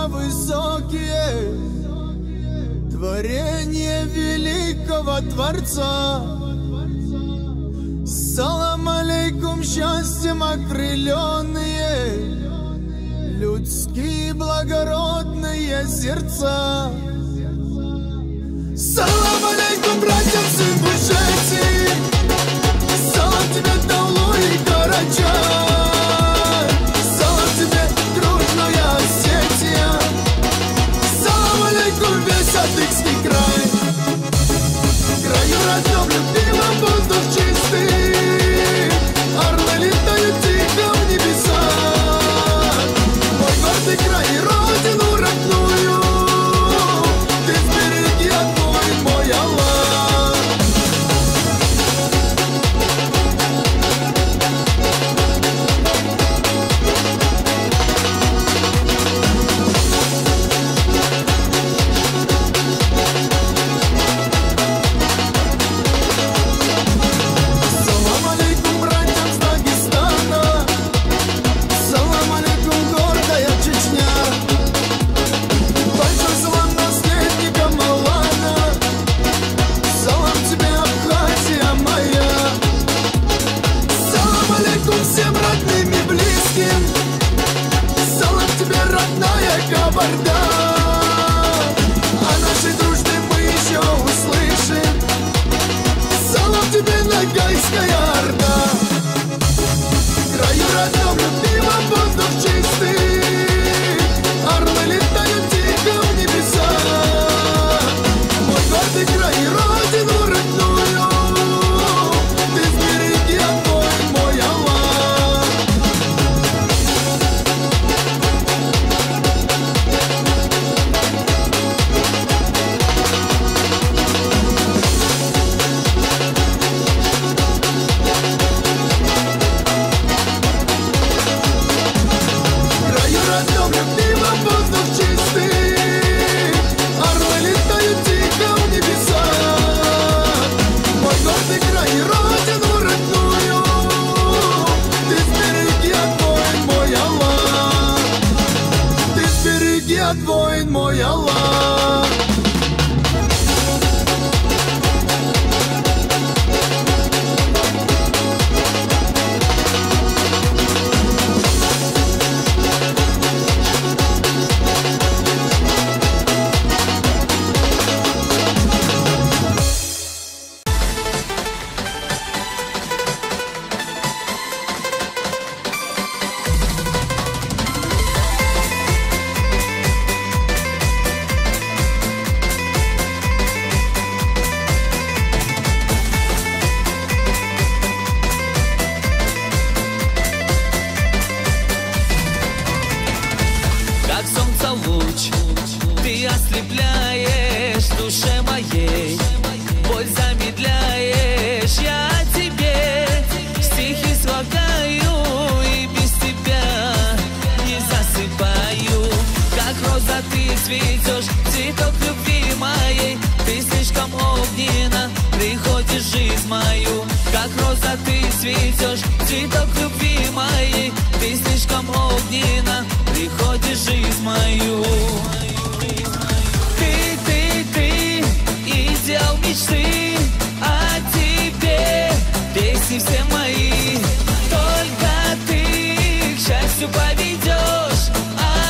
Высокие творение великого Творца. Салам алейкум, счастьем окрыленные людские благородные сердца. Салам алейкум, братьям, сын Бушети. Салам тебе, Таулу и Карачай. Салам тебе, дружная Осетия. Салам алейкум, весь Адыгский край. Краю родном, любимом, воздух чистый. Орлы летают тихо в небеса. Мой гордый край и родину родную ты сбереги, отмой, мой Аллах. Салам алейкум, братьям с Дагестана. Салам алейкум, гордая Чечня. Большой салам наследникам Алана. Салам тебе, Абхазия моя. Салам алейкум всем родным и близким. Салам тебе, родная Кабарда. О нашей дружбе мы еще услышим. Салам тебе, Ногайская Орда. Краю родном, любимом, воздух чистый. Орлы летают тихо в небеса. Мой гордый край и родину родную ты сбереги, отмой, мой Аллах. Краю родном, любимом, воздух чистый. Орлы летают тихо в небеса. Мой гордый край и родину родную ты сбереги, отмой, мой Аллах. Ты сбереги, отмой, мой Аллах. Как солнце луч, ты ослепляешь душе моей, боль замедляешь, я тебе стихи слагаю и без тебя не засыпаю. Как роза ты цветешь, цветок любви моей, ты слишком огненно приходишь в жизнь мою. Как роза ты цветешь, цветок любви моей, ты слишком огненно приходишь в жизнь мою. Ты, идеал мечты, о тебе песни все мои. Только ты к счастью поведешь,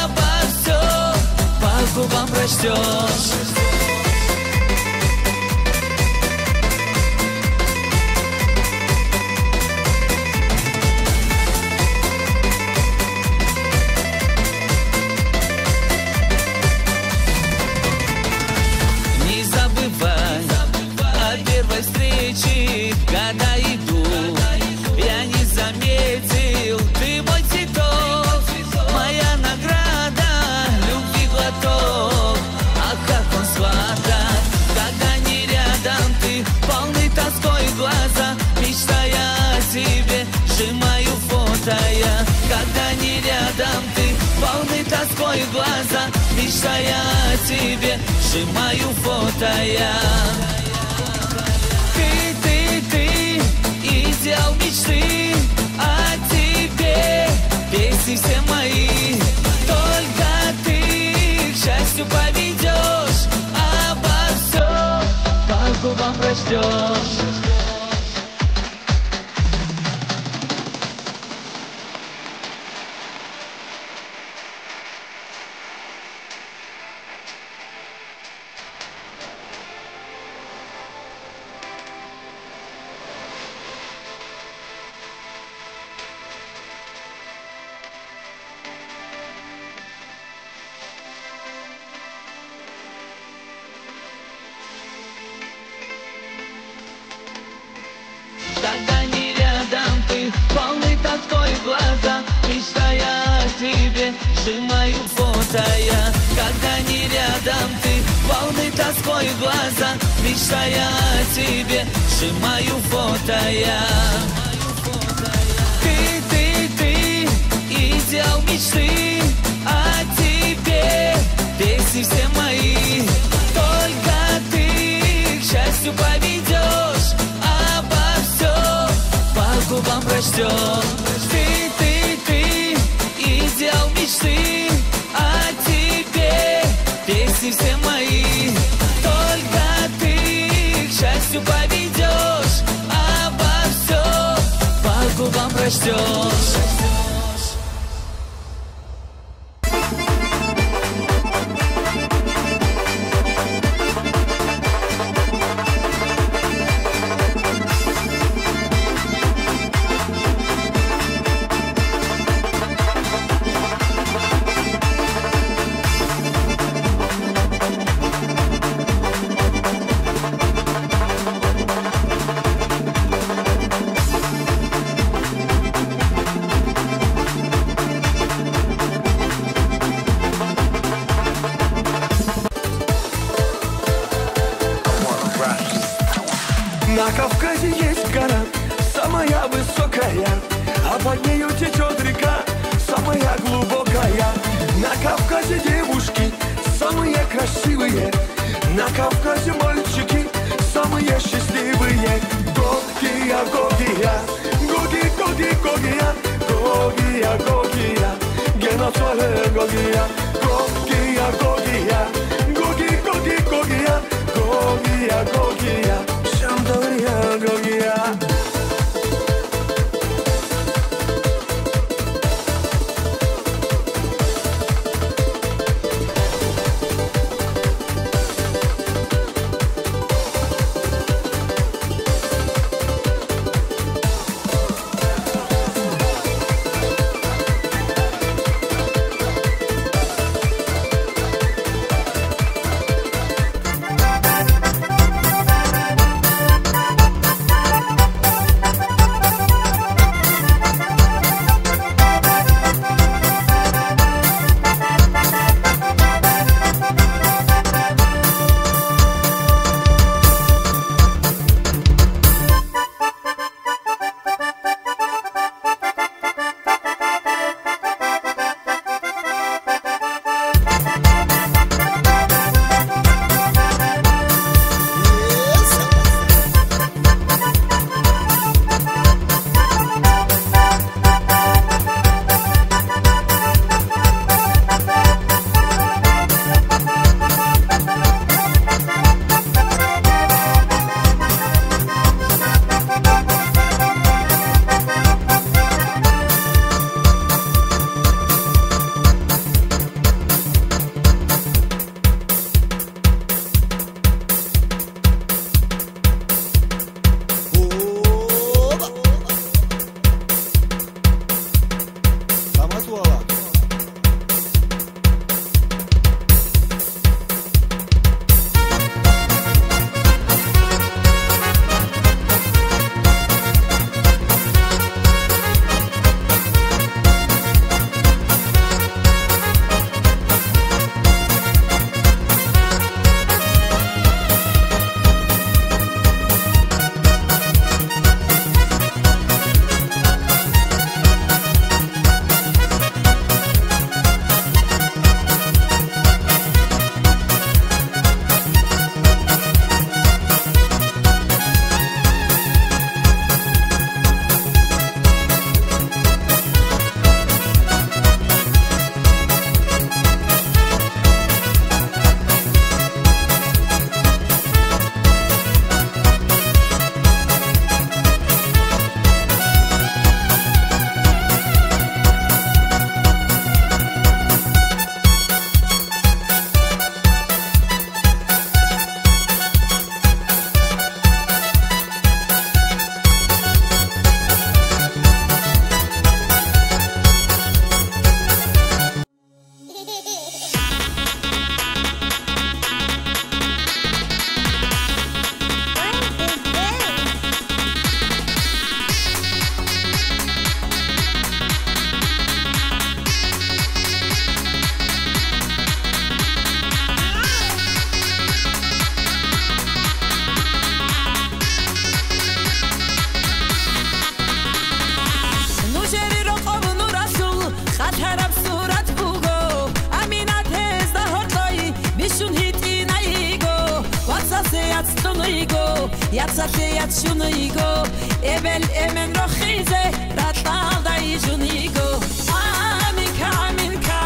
обо всем по губам прочтешь. Не забывай о первой встрече, когда иду, я не заметил, ты мой цветок, моя награда, любви глоток. Ах, как он сладок. тоской глаза, мечтая о тебе, сжимаю фото я. Ты, идеал мечты, о тебе песни все мои. Только ты к счастью поведешь, обо всем по губам прочтешь. Когда не рядом ты, полный тоской глаза, мечтая о тебе, сжимаю фото я. Когда не рядом ты, полный тоской глаза, мечтая о тебе, сжимаю фото я. Ты, идеал мечты, о тебе песни все мои. Только ты к счастью поведешь, обо всем по губам прочтешь. Ты, идеал мечты, о тебе песни все мои. Только ты к счастью поведешь, обо всем по губам прочтешь. На Кавказе есть гора, самая высокая, а под нею течет река, самая глубокая. На Кавказе девушки самые красивые, на Кавказе мальчики самые счастливые. Гогия, Гогия, Гоги, Гоги, Гогия, Гогия, Гогия, Геноцоле Гогия, Гогия, Гогия, Гоги, Гоги, Гогия, Гогия, Гогия, Шамдория, Гогия. Yat shunigo Ebel emen rochize Ratal da yunigo Aminka aminka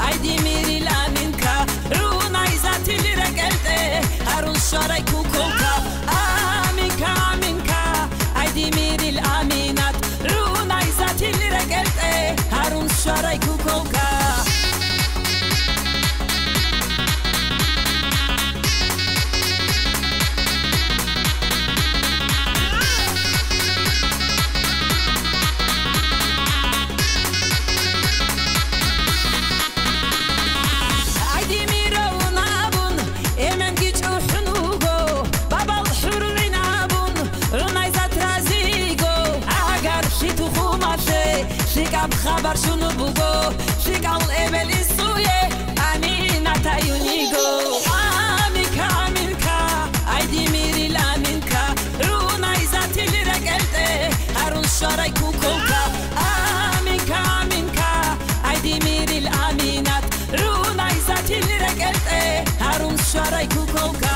Aydi miril aminka Runa izatil regelte Harun sharay kukolka Aminka aminka Aydi miril aminat Runa izatil regelte Harun sharay kukolka خبر شنو بگو شکل ایملی سویه امینه تایونیگو آمینکا آمینکا ایدی میری لامینکا رو نایزتی لرگلته هرون شارای کوکوکا آمینکا آمینکا ایدی میری لامینت رو نایزتی لرگلته هرون شارای کوکوکا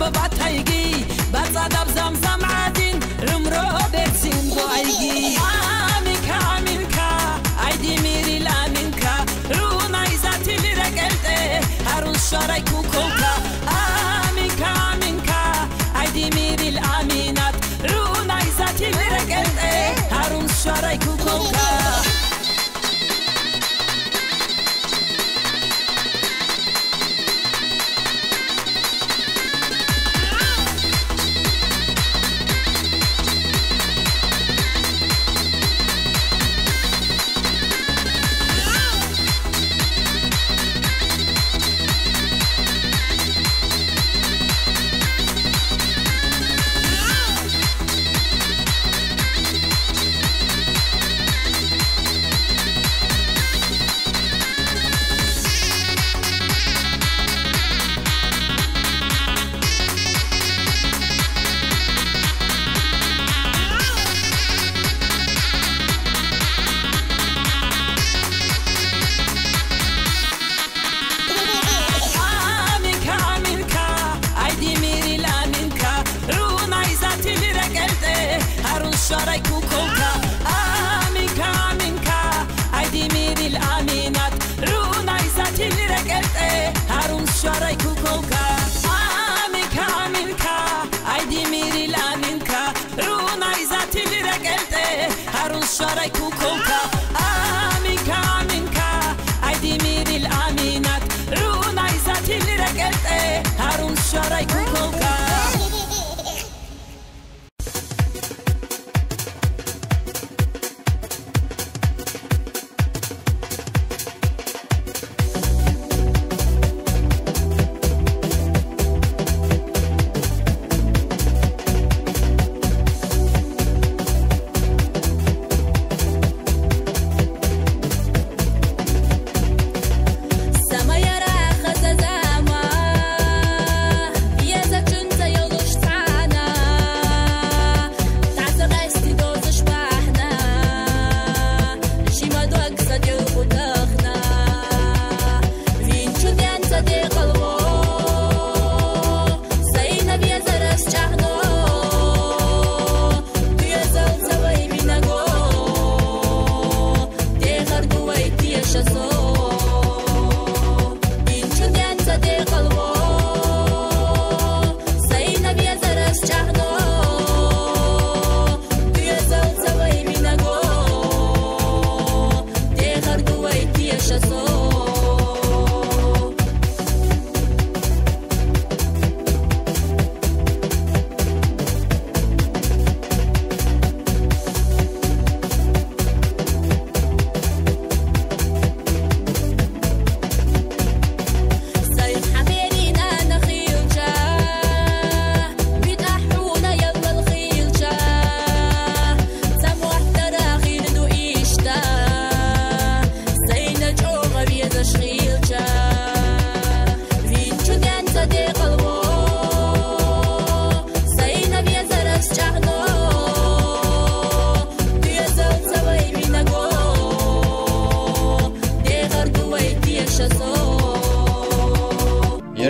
باتايجي بتصادف زمزم عادين رمرو بيتسين بوايجي آمينكا آمينكا عيدي ميري لامينكا رونا يزاتي لرقلته هارون شاراي كوكوكا آمينكا آمينكا عيدي ميري الآمينات رونا يزاتي لرقلته هارون شاراي كوكوكا شاراي كوكوكا آمينكا آمينكا عيدي ميري الآمينات رونا يزاتي لرقلته هارون شاراي كوكوكا آمينكا آمينكا عيدي ميري الآمينكا رونا يزاتي لرقلته هارون شاراي كوكوكا آمينكا آمينكا عيدي ميري الآمينات رونا يزاتي لرقلته هارون شاراي كوكوكا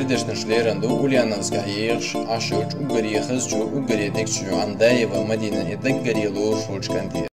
Erdeshten Schlerando, Ulianas Gairsch, Aschutsch, Ugari Khazju, Ugari Dekchu, Andaeva, Madina, Edegari Losh, Kanti.